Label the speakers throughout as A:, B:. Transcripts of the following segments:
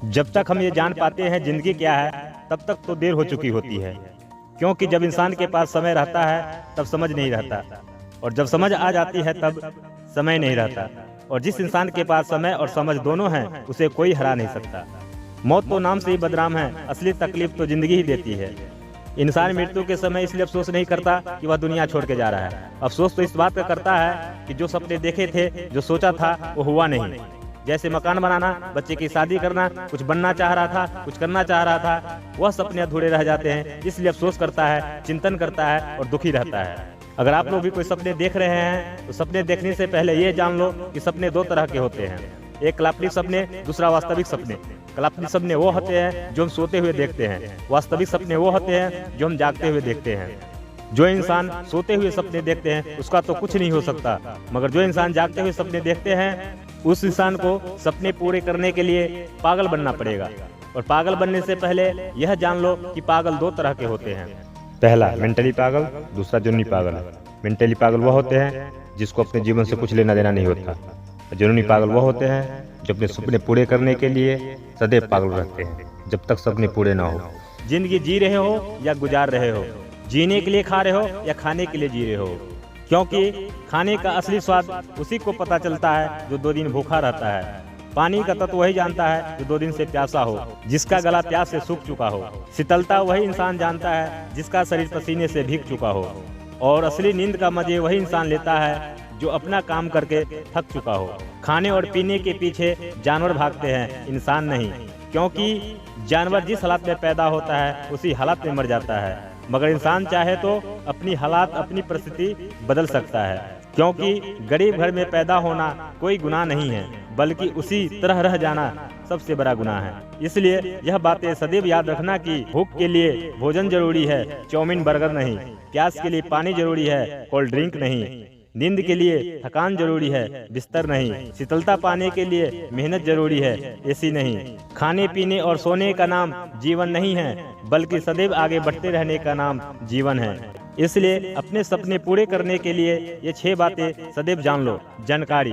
A: जब तक हम ये जान पाते हैं जिंदगी क्या है, तब तक तो देर हो चुकी होती है। क्योंकि जब इंसान के पास समय रहता है तब समझ नहीं रहता, और जब समझ आ जाती है तब समय नहीं रहता। और जिस इंसान के पास समय और समझ दोनों हैं, उसे कोई हरा नहीं सकता। मौत तो नाम से ही बदनाम है, असली तकलीफ तो जिंदगी ही देती है। इंसान मृत्यु के समय इसलिए अफसोस नहीं करता कि वह दुनिया छोड़ के जा रहा है। अफसोस तो इस बात का करता है कि जो सपने देखे थे, जो सोचा था, वो हुआ नहीं। जैसे मकान बनाना, बच्चे की शादी करना, कुछ बनना चाह रहा था, कुछ करना चाह रहा था, वह सपने अधूरे रह जाते हैं। इसलिए अफसोस करता है, चिंतन करता है और दुखी रहता है। अगर आप लोग भी कोई सपने देख रहे हैं तो सपने देखने से पहले ये जान लो कि सपने दो तरह के होते हैं। एक काल्पनिक सपने, दूसरा वास्तविक सपने। काल्पनिक सपने वो होते हैं जो हम सोते हुए देखते हैं। वास्तविक सपने वो होते हैं जो हम जागते हुए देखते हैं। जो इंसान सोते हुए सपने देखते हैं उसका तो कुछ नहीं हो सकता, मगर जो इंसान जागते हुए सपने देखते हैं उस इंसान को सपने पूरे करने के लिए पागल बनना पड़ेगा। और पागल बनने से पहले यह जान लो कि पागल दो तरह के होते हैं। पहला मेंटली पागल, दूसरा जुनूनी पागल। मेंटली पागल वो होते हैं जिसको अपने जीवन से कुछ लेना देना नहीं होता। जुनूनी पागल वो होते हैं जो अपने सपने पूरे करने के लिए सदैव पागल रहते हैं, जब तक सपने पूरे ना हो। जिंदगी जी रहे हो या गुजार रहे हो, जीने के लिए खा रहे हो या खाने के लिए जी रहे हो। क्योंकि खाने का असली स्वाद उसी को पता चलता है जो 2 दिन भूखा रहता है। पानी का तत्व वही जानता है जो 2 दिन से प्यासा हो, जिसका गला प्यास से सूख चुका हो। शीतलता वही इंसान जानता है जिसका शरीर पसीने से भीग चुका हो। और असली नींद का मजे वही इंसान लेता है जो अपना काम करके थक चुका हो। खाने और पीने के पीछे जानवर भागते हैं, इंसान नहीं। क्योंकि जानवर जिस हालत में पैदा होता है उसी हालत में मर जाता है, मगर इंसान चाहे तो अपनी हालात, अपनी परिस्थिति बदल सकता है। क्योंकि गरीब घर में पैदा होना कोई गुनाह नहीं है, बल्कि उसी तरह रह जाना सबसे बड़ा गुनाह है। इसलिए यह बातें सदैव याद रखना कि भूख के लिए भोजन जरूरी है, चाउमीन बर्गर नहीं। प्यास के लिए पानी जरूरी है, कोल्ड ड्रिंक नहीं। नींद के लिए थकान जरूरी है, बिस्तर नहीं। शीतलता पाने के लिए मेहनत जरूरी है, एसी नहीं। खाने पीने और सोने का नाम जीवन नहीं है, बल्कि सदैव आगे बढ़ते रहने का नाम जीवन है। इसलिए अपने सपने पूरे करने के लिए ये 6 बातें सदैव जान लो। जानकारी,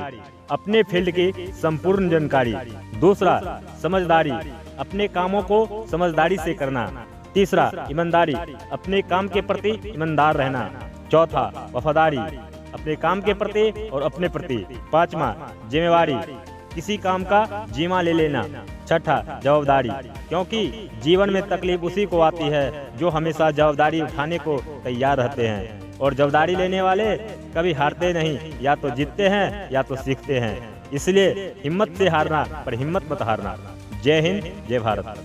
A: अपने फील्ड की संपूर्ण जानकारी। दूसरा, समझदारी, अपने कामों को समझदारी से करना। तीसरा, ईमानदारी, अपने काम के प्रति ईमानदार रहना। चौथा, वफादारी, अपने काम के प्रति और अपने प्रति। पांचवा, जिम्मेवारी, किसी काम का जिम्मा ले लेना। छठा, जवाबदारी, क्योंकि जीवन में तकलीफ उसी को आती है जो हमेशा जवाबदारी उठाने को तैयार रहते हैं। और जवाबदारी लेने वाले कभी हारते नहीं, या तो जीतते हैं या तो सीखते हैं। इसलिए हिम्मत से हारना, पर हिम्मत मत हारना। जय हिंद, जय भारत।